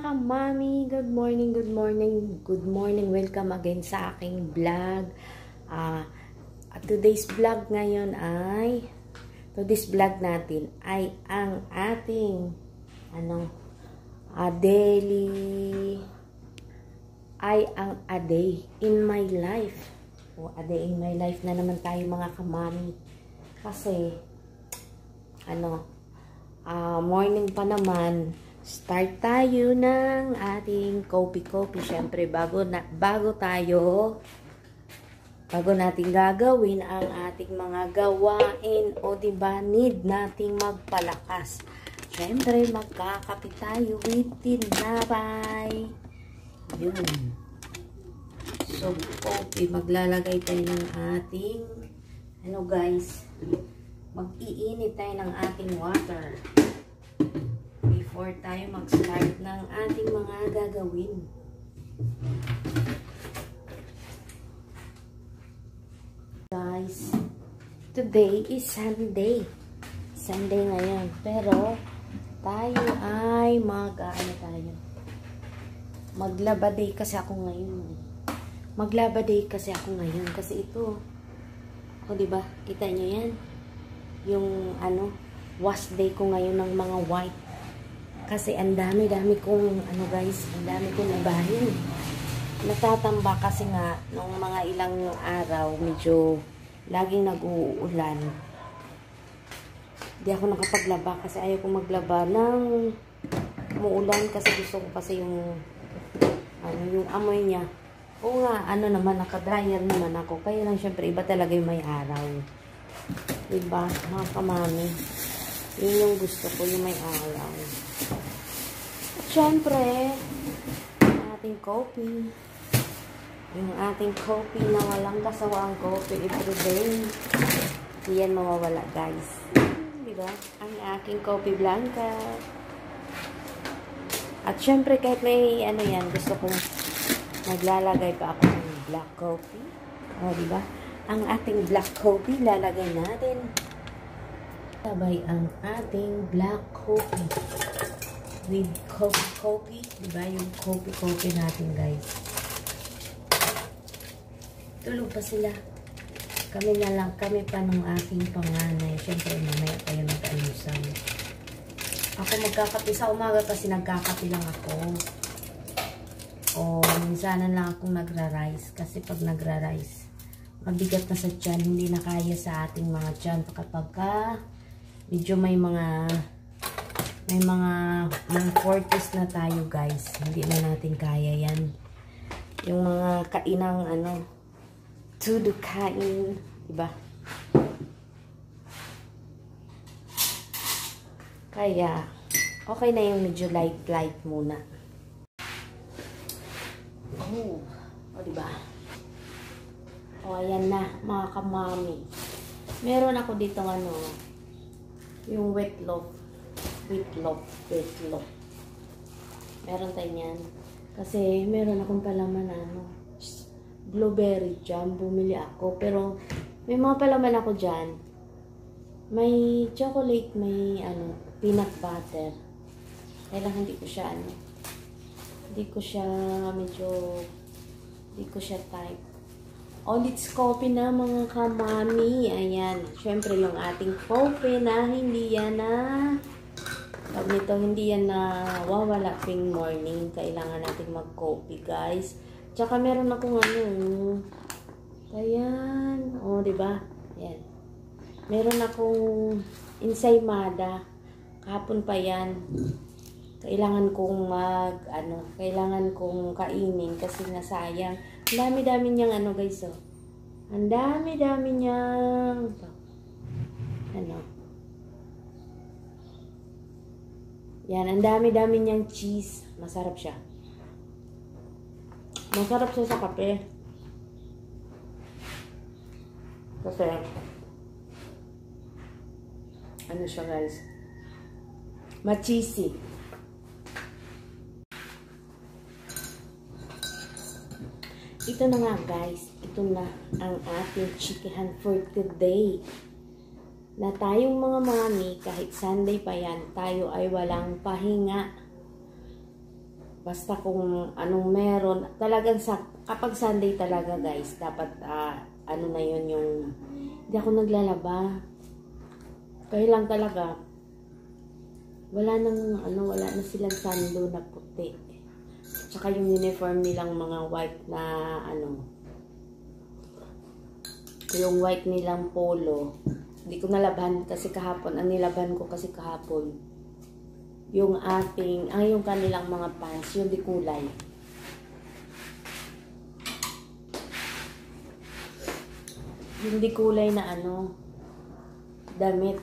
kamami, good morning, good morning, good morning. Welcome again sa aking vlog. Today's vlog natin ay ang ating a day in my life. A day in my life na naman tayo mga kamami. Kasi morning pa naman, start tayo ng ating coffee. Syempre, bago natin gagawin ang ating mga gawain, o diba, need nating magpalakas. Syempre, magkakape tayo with tinapay. Yun. So, coffee, maglalagay tayo ng ating, guys, mag-iinit tayo ng ating water before tayo mag-start ng ating mga gagawin. Guys, today is Sunday. Sunday ngayon. Pero, tayo ay maglaba day kasi ako ngayon. Kasi ito, diba? Kita nyo yan? Yung wash day ko ngayon ng mga white. Kasi ang dami kong labahin. Natatamba kasi nga nung mga ilang araw medyo laging nag-uulan. Hindi ako nakapaglaba kasi ayaw ko maglaba ng umuulan kasi gusto ko kasi yung amoy niya. Oo nga, naka-dryer naman ako. Kaya lang syempre iba talaga yung may araw. Diba, mga kamami? Yun yung gusto ko, yung may araw. At syempre, ating coffee. Yung ating coffee na walang kasawaang coffee everyday. Hindi yan mawawala, guys. Diba? Ang aking coffee blanca. At syempre, kahit may gusto kong maglalagay pa ako ng black coffee. O, diba? Ang ating black coffee, lalagay natin. Sabay ang ating black coffee. With coffee. Diba? Yung coffee natin, guys. Tulog pa sila. Kami pa ng aking panganay. Siyempre, mamaya tayo nag-alusan. Ako magkakape sa umaga kasi nagkakape lang ako. O, minsanan lang akong nagra-rice. Kasi pag nagra-rice, mabigat na sa tiyan, hindi na kaya sa ating mga tiyan kapag medyo may mga 40s na tayo, guys. Hindi na natin kaya yan. Yung mga kainang tudo kain, diba? Kaya okay na yung medyo light muna. Diba? Ayan na, mga kamami. Meron ako dito yung wheat loaf. Meron tayo niyan. Kasi meron akong palaman blueberry jam. Bumili ako. Pero may mga palaman ako dyan. May chocolate, may peanut butter. Kaya lang hindi ko siya type. It's coffee na, mga kamami. Ayan. Syempre yung ating coffee na hindi yan wawala tuwing morning. Kailangan natin mag-coffee, guys. Tsaka meron akong ayan. Diba? Ayan. Meron akong ensaymada. Kahapon pa yan. Kailangan kong kainin kasi nasayang. Ang dami-dami niyang guys, Ang dami-dami niyang yan, ang dami-dami niyang cheese. Masarap siya. Masarap siya sa kape. Kasi siya, guys? Ma-cheesy. Ito na nga, guys. Ito na ang ating chikahan for today. Na tayong mga mami, kahit Sunday pa yan, tayo ay walang pahinga. Basta kung anong meron, talagang kapag Sunday talaga guys, dapat ano na yun yung, hindi ako naglalaba. Kaya lang talaga, wala na silang sando na puti. Tsaka yung uniform nilang mga white na yung white nilang polo, hindi ko nalaban kasi kahapon, ang nilaban ko kasi kahapon, yung yung kanilang mga pants, yung di kulay. Yung di kulay na damit.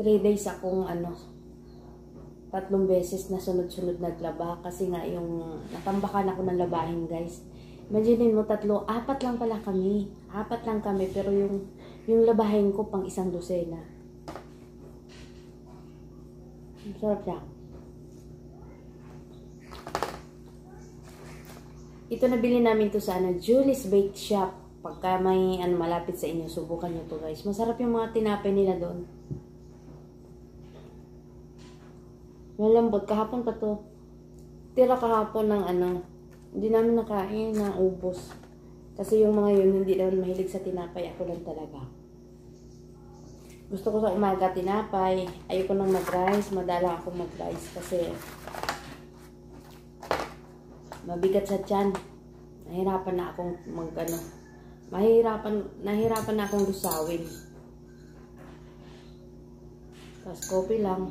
3 days akong 3 beses na sunod-sunod naglaba kasi nga yung natambakan ako ng labahin guys. Imagine mo 4 lang pala kami. 4 lang kami pero yung labahin ko pang 1 dosena. Sarap lang. Ito nabili namin to sa Julie's Bake Shop. Pagka may malapit sa inyo, subukan nyo to guys. Masarap yung mga tinapay nila doon. Malambot. Kahapon pa to. Tira kahapon ng hindi namin nakain na ubos. Kasi yung mga yun, hindi naman mahilig sa tinapay. Ako lang talaga. Gusto ko sa umaga tinapay. Ayoko nang mag-rice. Madala ako mag-rice kasi mabigat sa tiyan. Nahirapan na akong nahirapan na akong lusawin. Tapos coffee lang.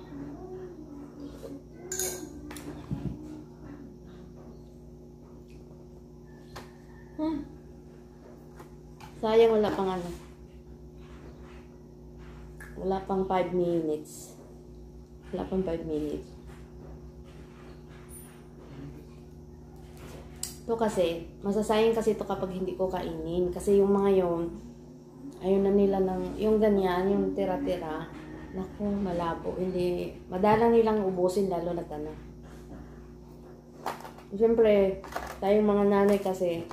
Sayang wala pang wala pang 5 minutes. Wala pang 5 minutes. Ito kasi, masasayang kasi ito kapag hindi ko kainin. Kasi yung mga yun, ayun na nila yung ganyan, yung tira-tira. Naku, malabo. Hindi, madalang nilang ubusin lalo na Siyempre, tayong mga nanay kasi,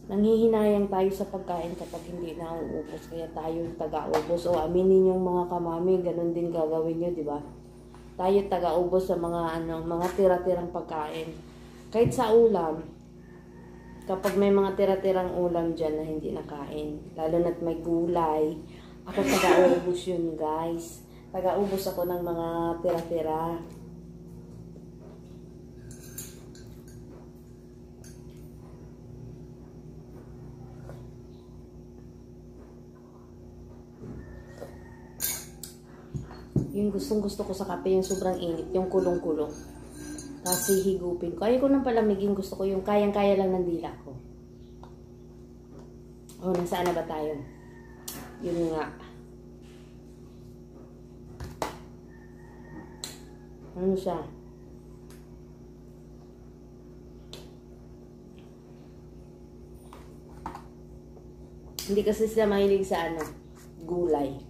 nanghihinayang tayo sa pagkain kapag hindi na uubos. Kaya tayo taga-ubos. O aminin yung mga kamami, ganun din gagawin nyo, di ba? Tayo taga-ubos sa mga mga tira-tirang pagkain. Kahit sa ulam, kapag may mga tira-tirang ulam dyan na hindi nakain, lalo na't may gulay, ako taga-ubos yun guys. Taga-ubos ako ng mga tira-tira. Yung gustong-gusto ko sa kape, yung sobrang init, yung kulong-kulong. Kasi higupin ko. Ayaw ko nang palamigin, gusto ko yung kayang-kaya lang ng dila ko. Oh, nasaan na ba tayo? Yun nga. Ano siya? Hindi kasi sila mahilig sa gulay.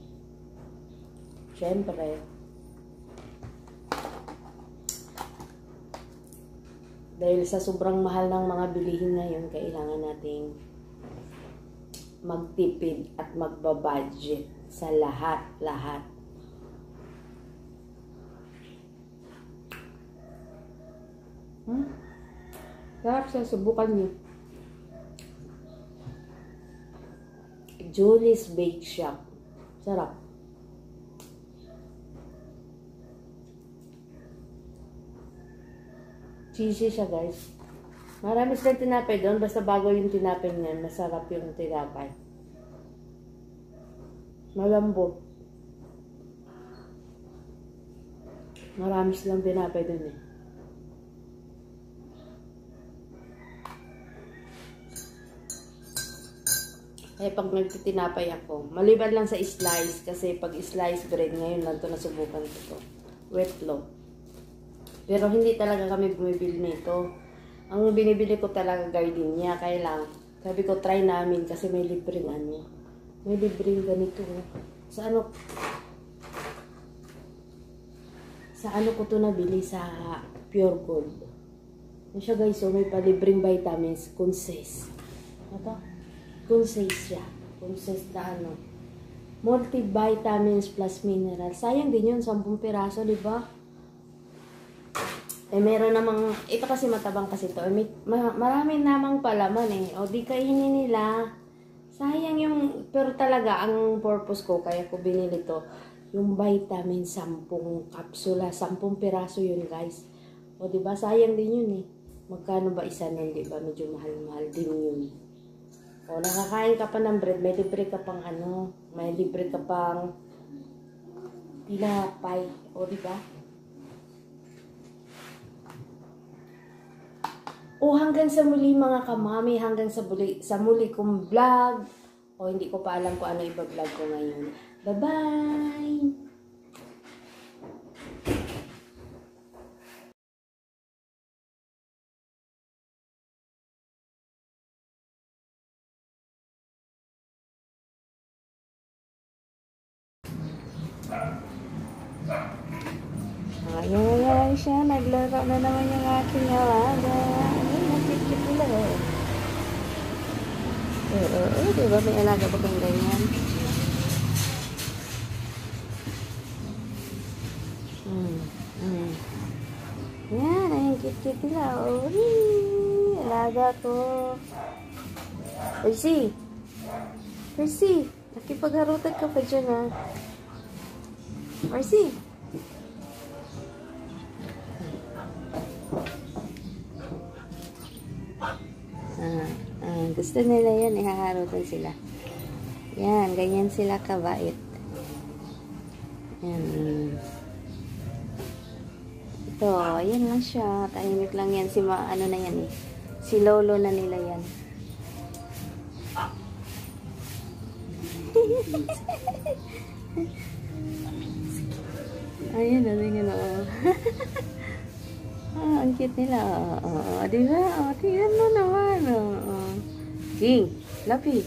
Siyempre, dahil sa sobrang mahal ng mga bilihin ngayon, kailangan nating magtipid at magbabudget sa lahat-lahat. Sarap siya, subukan niyo. Julie's Bake Shop. Sarap. Cheesy siya guys. Marami silang tinapay doon. Basta bago yung tinapay niyan, masarap yung tinapay. Malambot. Marami silang tinapay doon eh. Pag nagtitinapay ako, maliban lang sa slice, kasi pag slice bread, ngayon lang ito nasubukan ko ito. Wet loaf. Pero hindi talaga kami bumibili nito. Ang binibili ko talaga gardenia. Kaya lang, sabi ko try namin kasi may libreng may libreng ganito. Sa ko to nabili? Sa Pure Gold. Ano siya guys, so may palibreng vitamins. Consist. Ito? Consist siya. Consist na multivitamins plus minerals. Sayang din yun, 10 piraso, di ba? Eh, meron namang, ito kasi matabang kasi to. Maraming namang palaman eh. O, di kainin nila. Sayang yung, pero talaga, ang purpose ko, kaya ko binili to, yung vitamin, 10 kapsula, 10 piraso yun, guys. O, diba? Sayang din yun eh. Magkano ba isa nun, diba? Medyo mahal-mahal din yun. O, nakakain ka pa ng bread, may libre ka pang ano, may libre ka pang tinapay. O, diba? O, hanggang sa muli mga kamami, hanggang sa muli kong vlog. O, hindi ko pa alam kung ano i-vlog ko ngayon. Bye-bye! Ayan siya, naglaro na naman yung aking alaga. Ay, nakikip nila eh. Diba may alaga ba kang ganyan? Yan, ayun, kit-kit nila. Alaga ko. Percy! Percy! Nakipagharutan ka pa dyan ha. Percy! Gusto nila yan, ihaharutan sila. Yan, ganyan sila kabait. Yan. Ito, yan lang siya. Tahimik lang yan. Ano na yan eh. Si lolo na nila yan. Ayun, tingnan o. Ang cute nila. Diba? Tingnan mo naman. King, Lapi.